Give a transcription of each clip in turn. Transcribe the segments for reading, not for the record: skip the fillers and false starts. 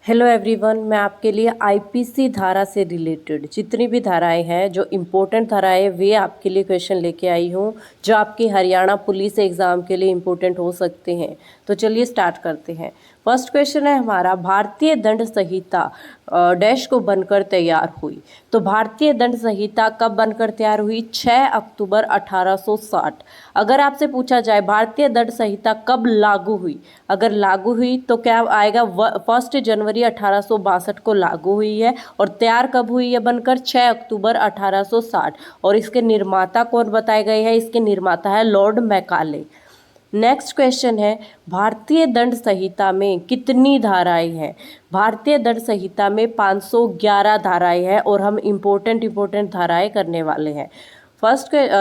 Hello everyone, मैं आपके लिए आईपीसी धारा से रिलेटेड जितनी भी धाराएं हैं, जो इम्पोर्टेंट धाराएं, वे आपके लिए क्वेश्चन लेके आई हूँ जो आपकी हरियाणा पुलिस एग्ज़ाम के लिए इम्पोर्टेंट हो सकते हैं। तो चलिए स्टार्ट करते हैं। फर्स्ट क्वेश्चन है हमारा, भारतीय दंड संहिता डैश को बनकर तैयार हुई। तो भारतीय दंड संहिता कब बनकर तैयार हुई? 6 अक्टूबर 1860। अगर आपसे पूछा जाए भारतीय दंड संहिता कब लागू हुई, अगर लागू हुई तो क्या आएगा? 1 जनवरी 1862 को लागू हुई है। और तैयार कब हुई है बनकर? 6 अक्टूबर 1860। और इसके निर्माता कौन बताए गए हैं? इसके निर्माता है लॉर्ड मैकाले। नेक्स्ट क्वेश्चन है, भारतीय दंड संहिता में कितनी धाराएं हैं? भारतीय दंड संहिता में 511 धाराएं हैं और हम इम्पोर्टेंट धाराएं करने वाले हैं।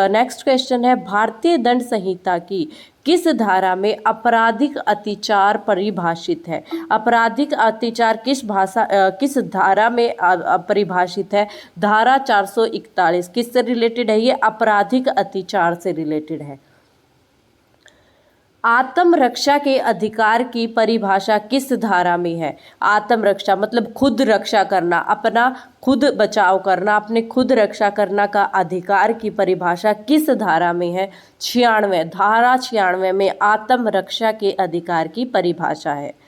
नेक्स्ट क्वेश्चन है, भारतीय दंड संहिता की किस धारा में आपराधिक अत्याचार परिभाषित है? आपराधिक अत्याचार किस धारा में परिभाषित है? धारा 441। किससे रिलेटेड है ये? आपराधिक अत्याचार से रिलेटेड है। आत्मरक्षा के अधिकार की परिभाषा किस धारा में है? आत्मरक्षा मतलब खुद रक्षा करना, अपना खुद बचाव करना, अपने खुद रक्षा करना का अधिकार की परिभाषा किस धारा में है? 96, धारा 96 में आत्मरक्षा के अधिकार की परिभाषा है।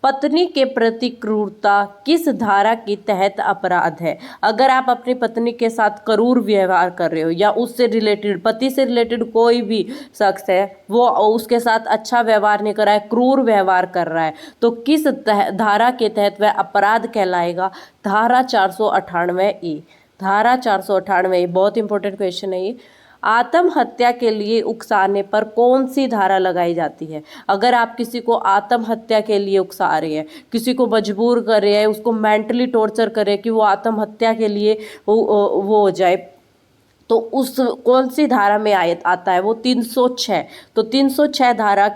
पत्नी के प्रति क्रूरता किस धारा के तहत अपराध है? अगर आप अपनी पत्नी के साथ क्रूर व्यवहार कर रहे हो या उससे रिलेटेड, पति से रिलेटेड कोई भी शख्स है, वो उसके साथ अच्छा व्यवहार नहीं कर रहा है, क्रूर व्यवहार कर रहा है, तो किस धारा के तहत वह अपराध कहलाएगा? धारा 498 ए। धारा 498, बहुत इंपॉर्टेंट क्वेश्चन है ये। आत्महत्या के लिए उकसाने पर कौन सी धारा लगाई जाती है? अगर आप किसी को आत्महत्या के लिए उकसा रहे हैं, किसी को मजबूर कर रहे हैं, उसको मेंटली टॉर्चर कर रहे हैं कि वो आत्महत्या के लिए वो हो जाए, तो उस कौन सी धारा में आता है? वो 306। तो 306 धारा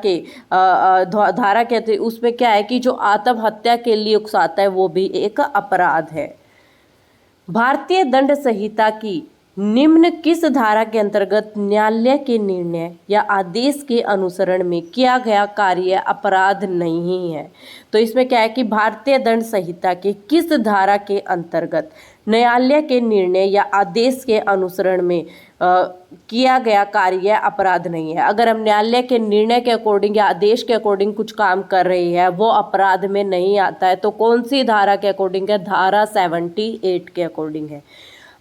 कहते हैं, उसमें क्या है कि जो आत्महत्या के लिए उकसाता है वो भी एक अपराध है। भारतीय दंड संहिता की निम्न किस धारा के अंतर्गत न्यायालय के निर्णय या आदेश के अनुसरण में किया गया कार्य अपराध नहीं है? तो इसमें क्या है कि भारतीय दंड संहिता के किस धारा के अंतर्गत न्यायालय के निर्णय या आदेश के अनुसरण में किया गया कार्य अपराध नहीं है? अगर हम न्यायालय के निर्णय के अकॉर्डिंग या आदेश के अकॉर्डिंग कुछ काम कर रहे हैं, वो अपराध में नहीं आता है, तो कौन सी धारा के अकॉर्डिंग है? धारा 78 के अकॉर्डिंग है।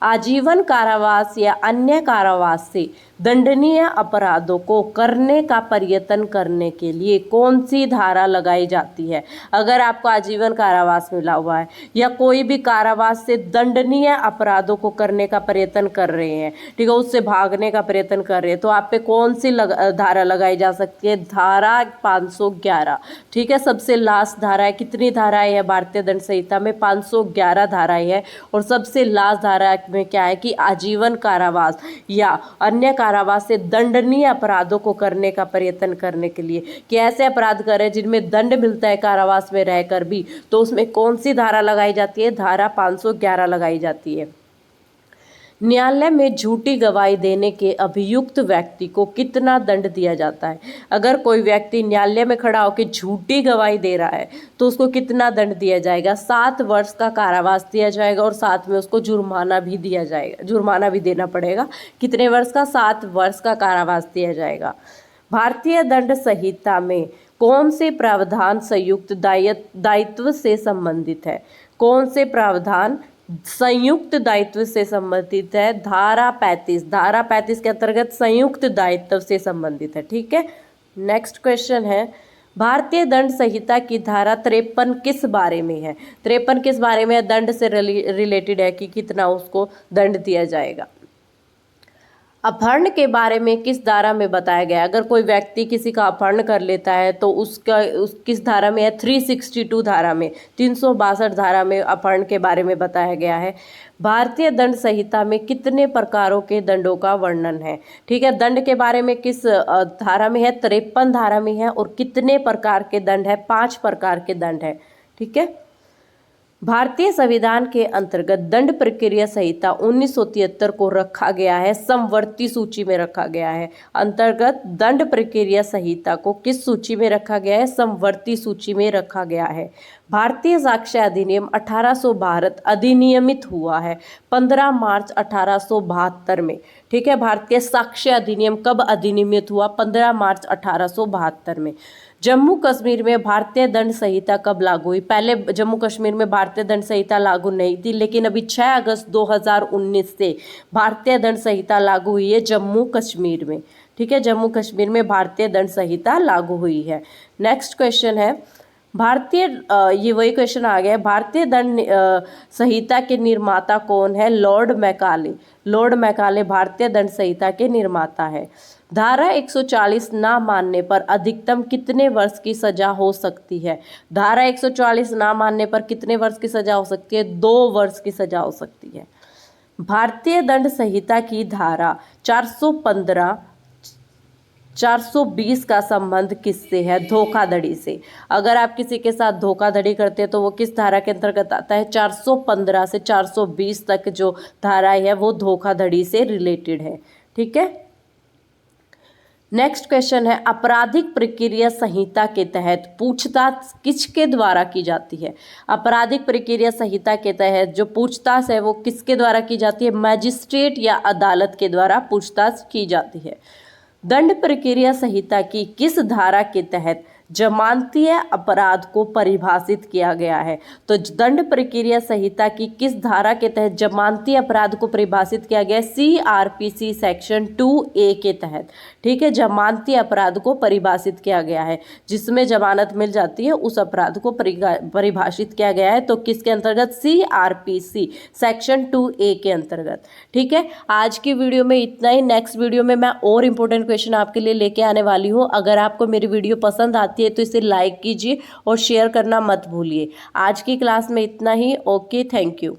आजीवन कारावास या अन्य कारावास से दंडनीय अपराधों को करने का प्रयत्न करने के लिए कौन सी धारा लगाई जाती है? अगर आपको आजीवन कारावास मिला हुआ है या कोई भी कारावास से दंडनीय अपराधों को करने का प्रयत्न कर रहे हैं, ठीक है, उससे भागने का प्रयत्न कर रहे हैं, तो आप पे कौन सी धारा लगाई जा सकती है? धारा 511। ठीक है, सबसे लास्ट धारा है। कितनी धाराएं है भारतीय दंड संहिता में? 511 धाराएं है। और सबसे लास्ट धारा में क्या है कि आजीवन कारावास या अन्य कारावास से दंडनीय अपराधों को करने का प्रयत्न करने के लिए, कि ऐसे अपराध करें जिनमें दंड मिलता है कारावास में रहकर भी, तो उसमें कौन सी धारा लगाई जाती है? धारा 511 लगाई जाती है। न्यायालय में झूठी गवाही देने के अभियुक्त व्यक्ति को कितना दंड दिया जाता है? अगर कोई व्यक्ति न्यायालय में खड़ा होकर झूठी गवाही दे रहा है तो उसको कितना दंड दिया जाएगा? 7 वर्ष का कारावास दिया जाएगा और साथ में उसको जुर्माना भी दिया जाएगा, जुर्माना भी देना पड़ेगा। कितने वर्ष का? 7 वर्ष का कारावास दिया जाएगा। भारतीय दंड संहिता में कौन से प्रावधान संयुक्त दायित्व से संबंधित है? कौन से प्रावधान संयुक्त दायित्व से संबंधित है? धारा 35। धारा 35 के अंतर्गत संयुक्त दायित्व से संबंधित है। ठीक है, नेक्स्ट क्वेश्चन है, भारतीय दंड संहिता की धारा 53 किस बारे में है? 53 किस बारे में है? दंड से रिलेटेड है कि कितना उसको दंड दिया जाएगा। अपहरण के बारे में किस धारा में बताया गया है? अगर कोई व्यक्ति किसी का अपहरण कर लेता है तो किस धारा में है? 362 धारा में, 362 धारा में अपहरण के बारे में बताया गया है। भारतीय दंड संहिता में कितने प्रकारों के दंडों का वर्णन है? ठीक है, दंड के बारे में किस धारा में है? 53 धारा में है। और कितने प्रकार के दंड है? 5 प्रकार के दंड है। ठीक है, भारतीय संविधान के अंतर्गत दंड प्रक्रिया संहिता 1973 को रखा गया है, समवर्ती सूची में रखा गया है। अंतर्गत दंड प्रक्रिया संहिता को किस सूची में रखा गया है? समवर्ती सूची में रखा गया है। भारतीय साक्ष्य अधिनियम 1800 भारत अधिनियमित हुआ है 15 मार्च 1872 में। ठीक है, भारतीय साक्ष्य अधिनियम कब अधिनियमित हुआ? 15 मार्च 1872 में। जम्मू कश्मीर में भारतीय दंड संहिता कब लागू हुई? पहले जम्मू कश्मीर में भारतीय दंड संहिता लागू नहीं थी, लेकिन अभी 6 अगस्त 2019 से भारतीय दंड संहिता लागू हुई है जम्मू कश्मीर में। ठीक है, जम्मू कश्मीर में भारतीय दंड संहिता लागू हुई है। नेक्स्ट क्वेश्चन है, भारतीय ये वही क्वेश्चन आ गया है, भारतीय दंड संहिता के निर्माता कौन है? Lord Macaulay. लॉर्ड मैकाले भारतीय दंड संहिता के निर्माता है। धारा 140 ना मानने पर अधिकतम कितने वर्ष की सजा हो सकती है? धारा 140 ना मानने पर कितने वर्ष की सजा हो सकती है? 2 वर्ष की सजा हो सकती है। भारतीय दंड संहिता की धारा 415 420 का संबंध किससे है? धोखाधड़ी से। अगर आप किसी के साथ धोखाधड़ी करते हैं तो वो किस धारा के अंतर्गत आता है? 415 से 420 तक जो धाराएं है वो धोखाधड़ी से रिलेटेड है। ठीक है, नेक्स्ट क्वेश्चन है, आपराधिक प्रक्रिया संहिता के तहत पूछताछ किसके द्वारा की जाती है? आपराधिक प्रक्रिया संहिता के तहत जो पूछताछ है वो किसके द्वारा की जाती है? मैजिस्ट्रेट या अदालत के द्वारा पूछताछ की जाती है। दंड प्रक्रिया संहिता की किस धारा के तहत जमानतीय अपराध को परिभाषित किया गया है? तो दंड प्रक्रिया संहिता की किस धारा के तहत जमानतीय अपराध को परिभाषित किया गया है? CRPC सेक्शन 2A के तहत। ठीक है, जमानतीय अपराध को परिभाषित किया गया है, जिसमें जमानत मिल जाती है उस अपराध को परिभाषित किया गया है। तो किसके अंतर्गत? CRPC सेक्शन 2A के अंतर्गत। ठीक है, आज की वीडियो में इतना ही। नेक्स्ट वीडियो में मैं और इंपॉर्टेंट क्वेश्चन आपके लिए लेके आने वाली हूँ। अगर आपको मेरी वीडियो पसंद आती है तो इसे लाइक कीजिए और शेयर करना मत भूलिए। आज की क्लास में इतना ही। Okay, thank you.